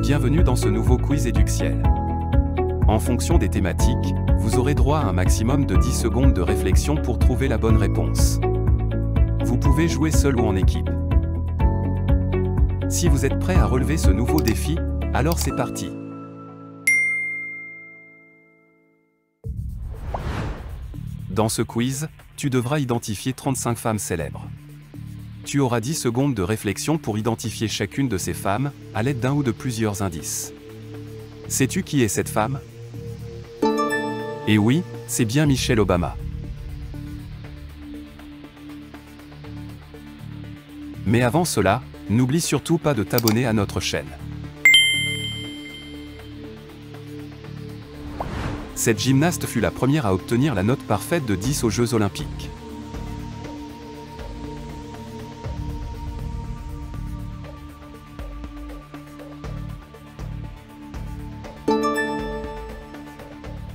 Bienvenue dans ce nouveau quiz Eduxiel. En fonction des thématiques, vous aurez droit à un maximum de 10 secondes de réflexion pour trouver la bonne réponse. Vous pouvez jouer seul ou en équipe. Si vous êtes prêt à relever ce nouveau défi, alors c'est parti. Dans ce quiz, tu devras identifier 35 femmes célèbres. Tu auras 10 secondes de réflexion pour identifier chacune de ces femmes, à l'aide d'un ou de plusieurs indices. Sais-tu qui est cette femme? Eh oui, c'est bien Michelle Obama. Mais avant cela, n'oublie surtout pas de t'abonner à notre chaîne. Cette gymnaste fut la première à obtenir la note parfaite de 10 aux Jeux Olympiques.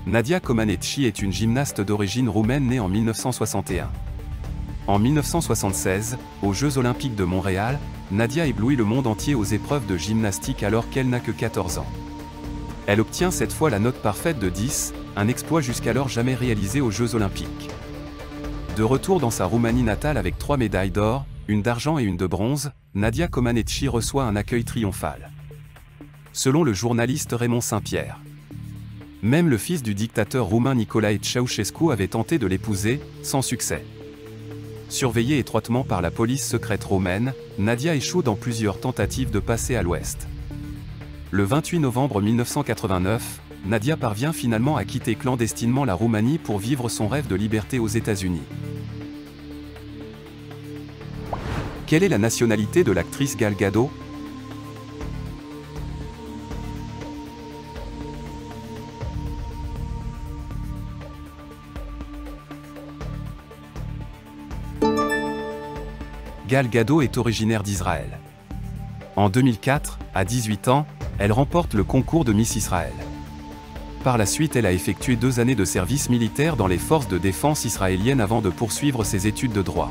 Nadia Comaneci est une gymnaste d'origine roumaine née en 1961. En 1976, aux Jeux Olympiques de Montréal, Nadia éblouit le monde entier aux épreuves de gymnastique alors qu'elle n'a que 14 ans. Elle obtient cette fois la note parfaite de 10, un exploit jusqu'alors jamais réalisé aux Jeux Olympiques. De retour dans sa Roumanie natale avec 3 médailles d'or, une d'argent et une de bronze, Nadia Comaneci reçoit un accueil triomphal. Selon le journaliste Raymond Saint-Pierre, même le fils du dictateur roumain Nicolae Ceausescu avait tenté de l'épouser, sans succès. Surveillée étroitement par la police secrète roumaine, Nadia échoue dans plusieurs tentatives de passer à l'ouest. Le 28 novembre 1989, Nadia parvient finalement à quitter clandestinement la Roumanie pour vivre son rêve de liberté aux États-Unis. Quelle est la nationalité de l'actrice Gal Gadot? Gal Gadot est originaire d'Israël. En 2004, à 18 ans, elle remporte le concours de Miss Israël. Par la suite, elle a effectué 2 années de service militaire dans les forces de défense israéliennes avant de poursuivre ses études de droit.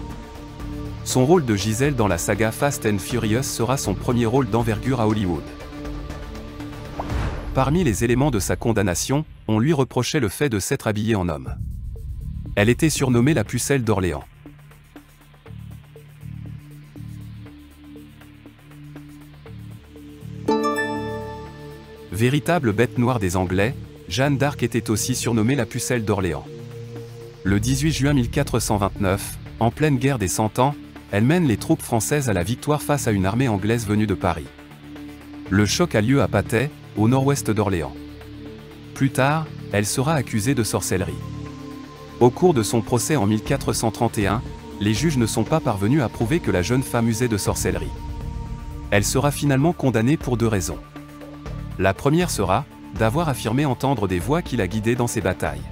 Son rôle de Gisèle dans la saga Fast and Furious sera son premier rôle d'envergure à Hollywood. Parmi les éléments de sa condamnation, on lui reprochait le fait de s'être habillée en homme. Elle était surnommée la pucelle d'Orléans. Véritable bête noire des Anglais, Jeanne d'Arc était aussi surnommée la pucelle d'Orléans. Le 18 juin 1429, en pleine guerre des 100 ans, elle mène les troupes françaises à la victoire face à une armée anglaise venue de Paris. Le choc a lieu à Patay, au nord-ouest d'Orléans. Plus tard, elle sera accusée de sorcellerie. Au cours de son procès en 1431, les juges ne sont pas parvenus à prouver que la jeune femme usait de sorcellerie. Elle sera finalement condamnée pour 2 raisons. La première sera d'avoir affirmé entendre des voix qui la guidaient dans ses batailles.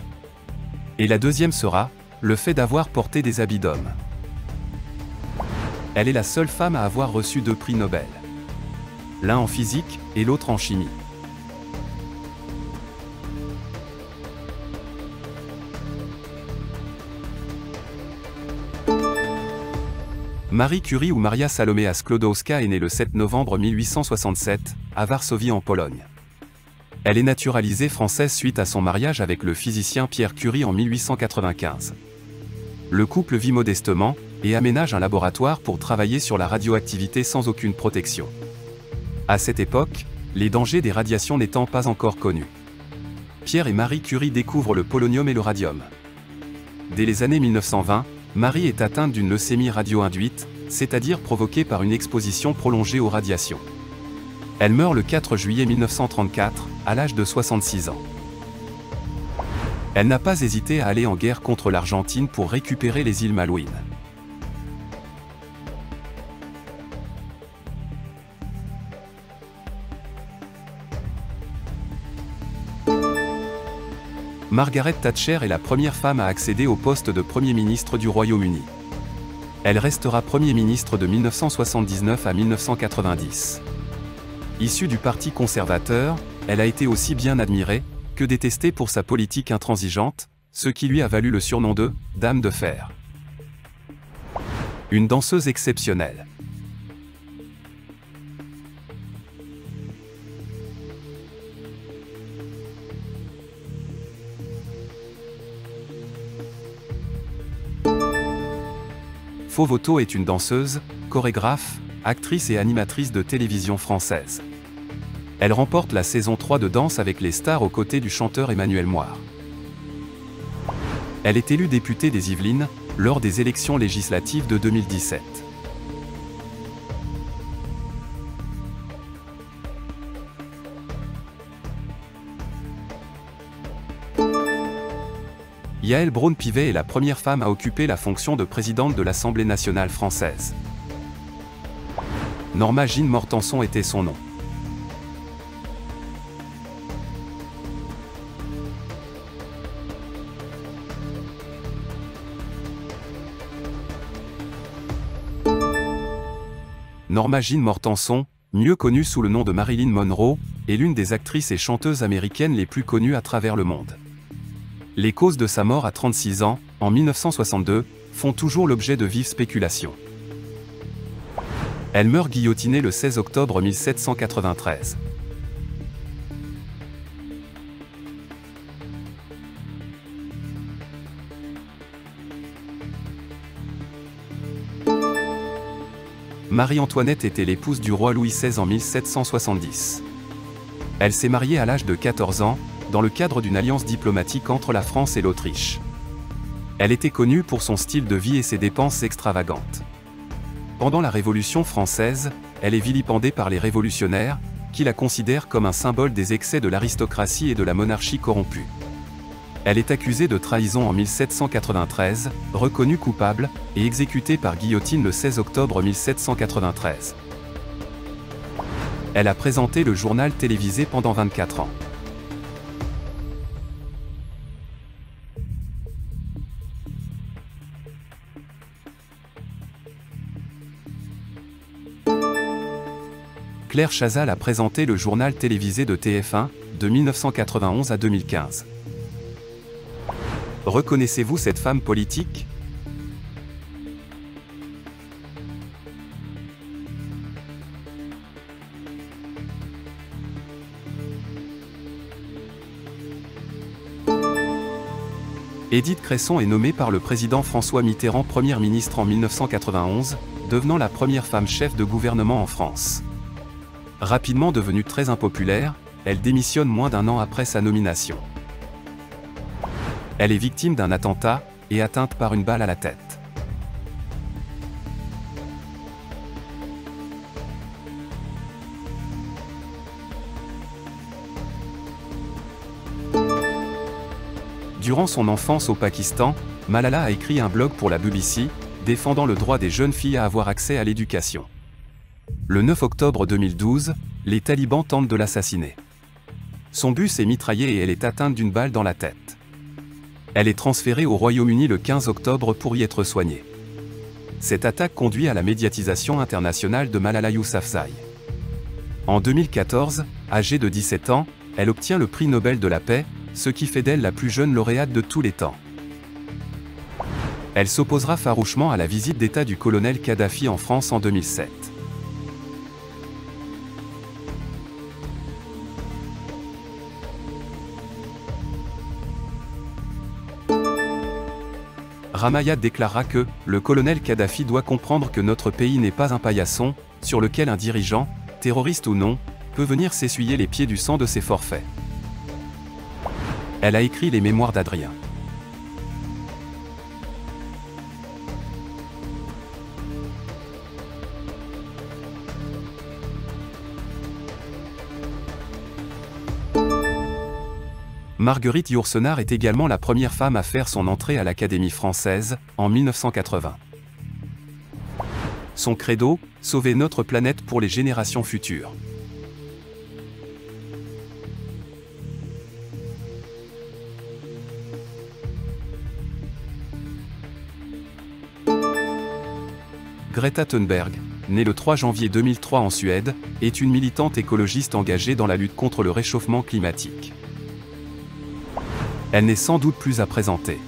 Et la deuxième sera le fait d'avoir porté des habits d'homme. Elle est la seule femme à avoir reçu 2 prix Nobel. L'un en physique et l'autre en chimie. Marie Curie ou Maria Salomea Sklodowska est née le 7 novembre 1867, à Varsovie en Pologne. Elle est naturalisée française suite à son mariage avec le physicien Pierre Curie en 1895. Le couple vit modestement, et aménage un laboratoire pour travailler sur la radioactivité sans aucune protection. À cette époque, les dangers des radiations n'étant pas encore connus. Pierre et Marie Curie découvrent le polonium et le radium. Dès les années 1920, Marie est atteinte d'une leucémie radio-induite, c'est-à-dire provoquée par une exposition prolongée aux radiations. Elle meurt le 4 juillet 1934, à l'âge de 66 ans. Elle n'a pas hésité à aller en guerre contre l'Argentine pour récupérer les îles Malouines. Margaret Thatcher est la première femme à accéder au poste de Premier ministre du Royaume-Uni. Elle restera Premier ministre de 1979 à 1990. Issue du Parti conservateur, elle a été aussi bien admirée que détestée pour sa politique intransigeante, ce qui lui a valu le surnom de « Dame de fer ». Une danseuse exceptionnelle. Fauvoto est une danseuse, chorégraphe, actrice et animatrice de télévision française. Elle remporte la saison 3 de Danse avec les stars aux côtés du chanteur Emmanuel Moire. Elle est élue députée des Yvelines lors des élections législatives de 2017. Yaël Braun-Pivet est la première femme à occuper la fonction de présidente de l'Assemblée nationale française. Norma Jean Mortenson était son nom. Norma Jean Mortenson, mieux connue sous le nom de Marilyn Monroe, est l'une des actrices et chanteuses américaines les plus connues à travers le monde. Les causes de sa mort à 36 ans, en 1962, font toujours l'objet de vives spéculations. Elle meurt guillotinée le 16 octobre 1793. Marie-Antoinette était l'épouse du roi Louis XVI en 1770. Elle s'est mariée à l'âge de 14 ans, dans le cadre d'une alliance diplomatique entre la France et l'Autriche. Elle était connue pour son style de vie et ses dépenses extravagantes. Pendant la Révolution française, elle est vilipendée par les révolutionnaires, qui la considèrent comme un symbole des excès de l'aristocratie et de la monarchie corrompue. Elle est accusée de trahison en 1793, reconnue coupable, et exécutée par guillotine le 16 octobre 1793. Elle a présenté le journal télévisé pendant 24 ans. Claire Chazal a présenté le journal télévisé de TF1, de 1991 à 2015. Reconnaissez-vous cette femme politique ? Édith Cresson est nommée par le président François Mitterrand Première ministre en 1991, devenant la première femme chef de gouvernement en France. Rapidement devenue très impopulaire, elle démissionne moins d'un an après sa nomination. Elle est victime d'un attentat, et atteinte par une balle à la tête. Durant son enfance au Pakistan, Malala a écrit un blog pour la BBC, défendant le droit des jeunes filles à avoir accès à l'éducation. Le 9 octobre 2012, les talibans tentent de l'assassiner. Son bus est mitraillé et elle est atteinte d'une balle dans la tête. Elle est transférée au Royaume-Uni le 15 octobre pour y être soignée. Cette attaque conduit à la médiatisation internationale de Malala Yousafzai. En 2014, âgée de 17 ans, elle obtient le prix Nobel de la paix, ce qui fait d'elle la plus jeune lauréate de tous les temps. Elle s'opposera farouchement à la visite d'État du colonel Kadhafi en France en 2007. Ramaya déclara que « Le colonel Kadhafi doit comprendre que notre pays n'est pas un paillasson, sur lequel un dirigeant, terroriste ou non, peut venir s'essuyer les pieds du sang de ses forfaits. » Elle a écrit les mémoires d'Adrien. Marguerite Yourcenar est également la première femme à faire son entrée à l'Académie française, en 1980. Son credo, sauver notre planète pour les générations futures. Greta Thunberg, née le 3 janvier 2003 en Suède, est une militante écologiste engagée dans la lutte contre le réchauffement climatique. Elle n'est sans doute plus à présenter.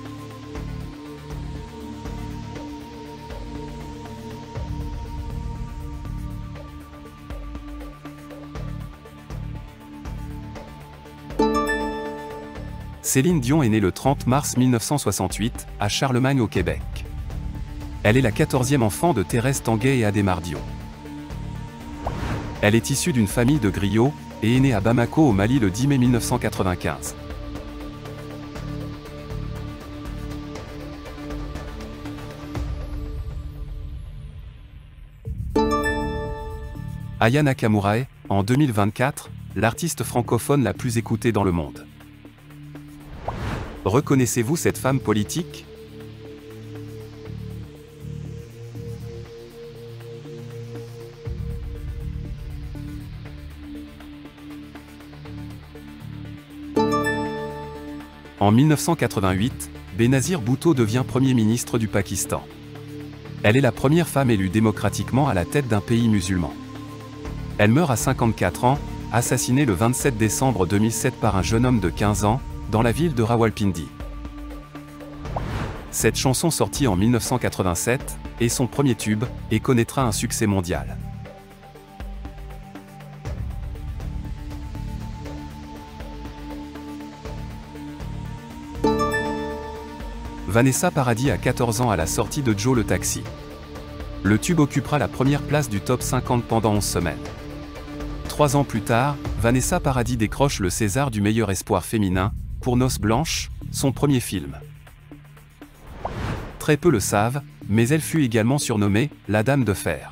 Céline Dion est née le 30 mars 1968, à Charlemagne au Québec. Elle est la 14e enfant de Thérèse Tanguay et Adhémar Dion. Elle est issue d'une famille de griots et est née à Bamako au Mali le 10 mai 1995. Aya Nakamura est, en 2024, l'artiste francophone la plus écoutée dans le monde. Reconnaissez-vous cette femme politique ? En 1988, Benazir Bhutto devient Premier ministre du Pakistan. Elle est la première femme élue démocratiquement à la tête d'un pays musulman. Elle meurt à 54 ans, assassinée le 27 décembre 2007 par un jeune homme de 15 ans, dans la ville de Rawalpindi. Cette chanson sortie en 1987 est son premier tube et connaîtra un succès mondial. Vanessa Paradis a 14 ans à la sortie de Joe le Taxi. Le tube occupera la première place du top 50 pendant 11 semaines. 3 ans plus tard, Vanessa Paradis décroche le César du meilleur espoir féminin, pour Noces blanches, son premier film. Très peu le savent, mais elle fut également surnommée « la Dame de Fer ».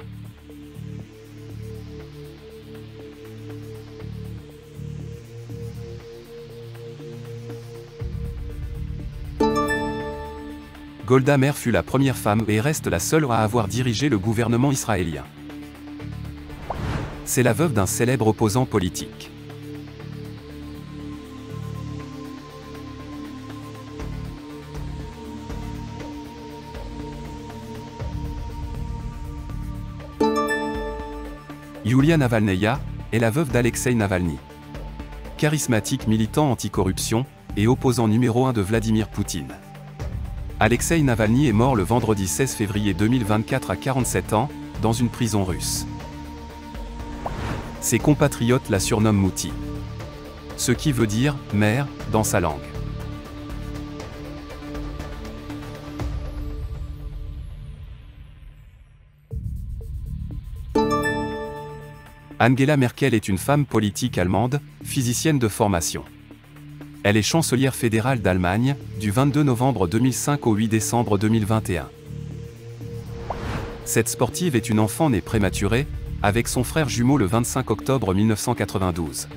Golda Meir fut la première femme et reste la seule à avoir dirigé le gouvernement israélien. C'est la veuve d'un célèbre opposant politique. Yulia Navalnaya est la veuve d'Alexeï Navalny. Charismatique militant anticorruption et opposant numéro 1 de Vladimir Poutine. Alexeï Navalny est mort le vendredi 16 février 2024 à 47 ans, dans une prison russe. Ses compatriotes la surnomment Mouti. Ce qui veut dire « mère » dans sa langue. Angela Merkel est une femme politique allemande, physicienne de formation. Elle est chancelière fédérale d'Allemagne, du 22 novembre 2005 au 8 décembre 2021. Cette sportive est une enfant née prématurée, avec son frère jumeau le 25 octobre 1992.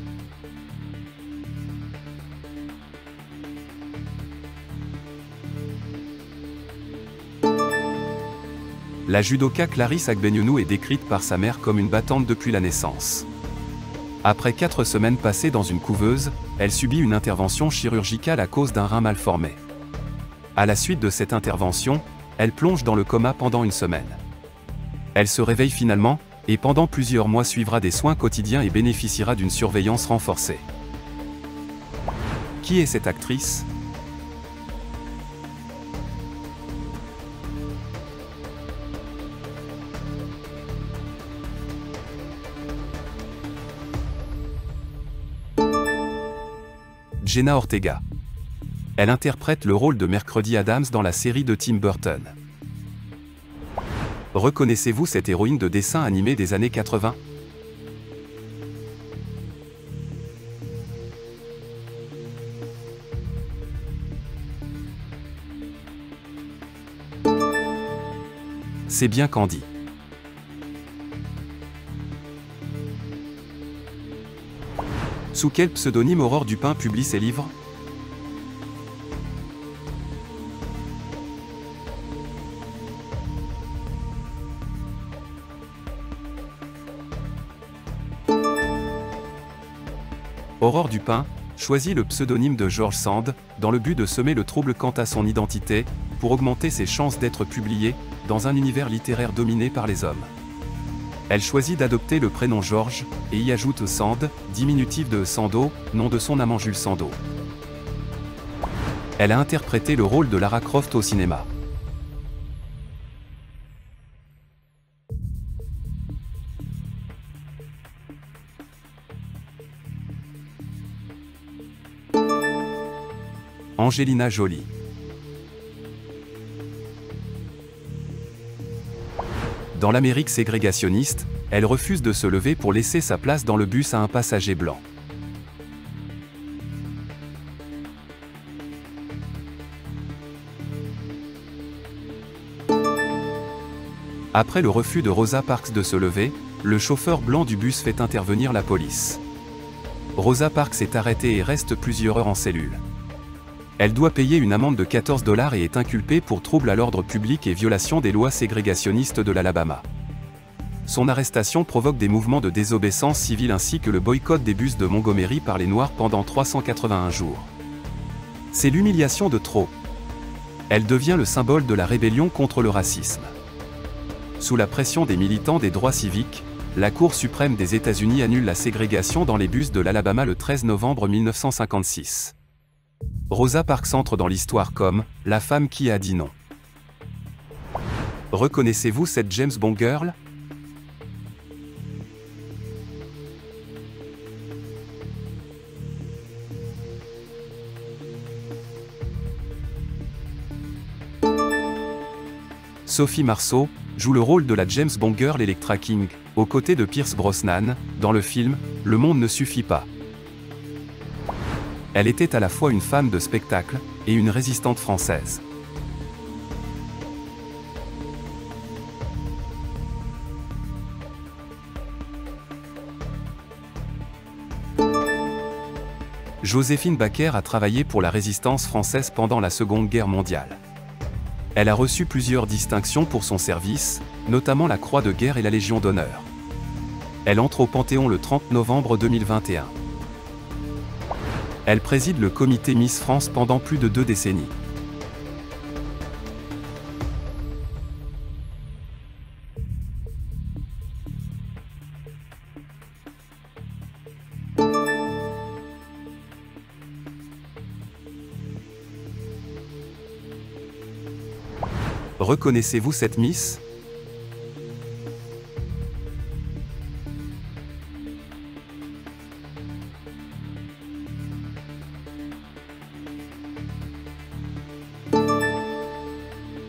La judoka Clarisse Agbenienou est décrite par sa mère comme une battante depuis la naissance. Après 4 semaines passées dans une couveuse, elle subit une intervention chirurgicale à cause d'un rein mal formé. À la suite de cette intervention, elle plonge dans le coma pendant une semaine. Elle se réveille finalement, et pendant plusieurs mois suivra des soins quotidiens et bénéficiera d'une surveillance renforcée. Qui est cette actrice ? Jenna Ortega. Elle interprète le rôle de Mercredi Adams dans la série de Tim Burton. Reconnaissez-vous cette héroïne de dessin animé des années 80 ? C'est bien Candy. Sous quel pseudonyme Aurore Dupin publie ses livres ? Aurore Dupin choisit le pseudonyme de George Sand, dans le but de semer le trouble quant à son identité, pour augmenter ses chances d'être publiée, dans un univers littéraire dominé par les hommes. Elle choisit d'adopter le prénom Georges, et y ajoute Sand, diminutif de Sandeau, nom de son amant Jules Sandeau. Elle a interprété le rôle de Lara Croft au cinéma. Angelina Jolie. Dans l'Amérique ségrégationniste, elle refuse de se lever pour laisser sa place dans le bus à un passager blanc. Après le refus de Rosa Parks de se lever, le chauffeur blanc du bus fait intervenir la police. Rosa Parks est arrêtée et reste plusieurs heures en cellule. Elle doit payer une amende de 14 $ et est inculpée pour trouble à l'ordre public et violation des lois ségrégationnistes de l'Alabama. Son arrestation provoque des mouvements de désobéissance civile ainsi que le boycott des bus de Montgomery par les Noirs pendant 381 jours. C'est l'humiliation de trop. Elle devient le symbole de la rébellion contre le racisme. Sous la pression des militants des droits civiques, la Cour suprême des États-Unis annule la ségrégation dans les bus de l'Alabama le 13 novembre 1956. Rosa Parks entre dans l'histoire comme « la femme qui a dit non ». Reconnaissez-vous cette James Bond girl ? Sophie Marceau joue le rôle de la James Bond girl Elektra King, aux côtés de Pierce Brosnan, dans le film « Le monde ne suffit pas ». Elle était à la fois une femme de spectacle et une résistante française. Joséphine Baker a travaillé pour la résistance française pendant la Seconde Guerre mondiale. Elle a reçu plusieurs distinctions pour son service, notamment la Croix de guerre et la Légion d'honneur. Elle entre au Panthéon le 30 novembre 2021. Elle préside le comité Miss France pendant plus de 2 décennies. Reconnaissez-vous cette Miss ?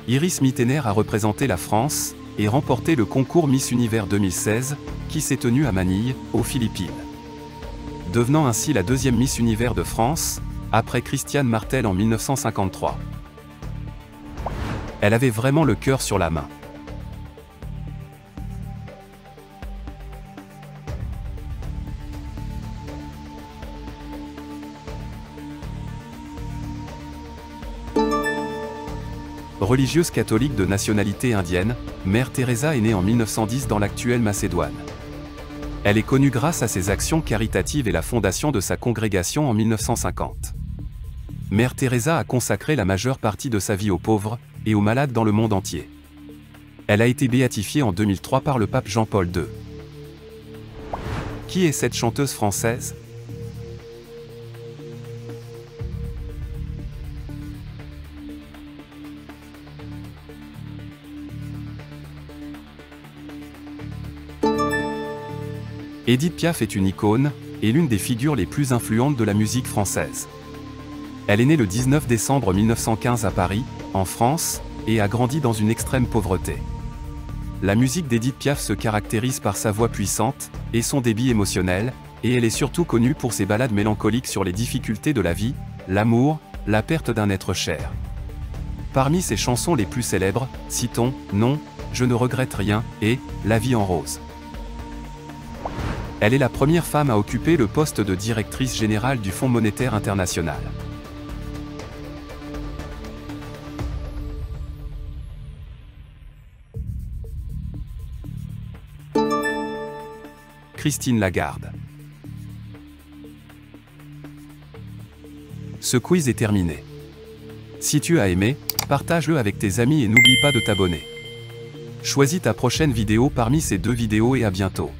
Iris Mittener a représenté la France et remporté le concours Miss Univers 2016, qui s'est tenu à Manille, aux Philippines. Devenant ainsi la 2e Miss Univers de France, après Christiane Martel en 1953. Elle avait vraiment le cœur sur la main. Religieuse catholique de nationalité indienne, Mère Teresa est née en 1910 dans l'actuelle Macédoine. Elle est connue grâce à ses actions caritatives et la fondation de sa congrégation en 1950. Mère Teresa a consacré la majeure partie de sa vie aux pauvres et aux malades dans le monde entier. Elle a été béatifiée en 2003 par le pape Jean-Paul II. Qui est cette chanteuse française ? Édith Piaf est une icône, et l'une des figures les plus influentes de la musique française. Elle est née le 19 décembre 1915 à Paris, en France, et a grandi dans une extrême pauvreté. La musique d'Édith Piaf se caractérise par sa voix puissante, et son débit émotionnel, et elle est surtout connue pour ses ballades mélancoliques sur les difficultés de la vie, l'amour, la perte d'un être cher. Parmi ses chansons les plus célèbres, citons « Non, je ne regrette rien » et « La vie en rose ». Elle est la première femme à occuper le poste de directrice générale du Fonds monétaire international. Christine Lagarde. Ce quiz est terminé. Si tu as aimé, partage-le avec tes amis et n'oublie pas de t'abonner. Choisis ta prochaine vidéo parmi ces 2 vidéos et à bientôt.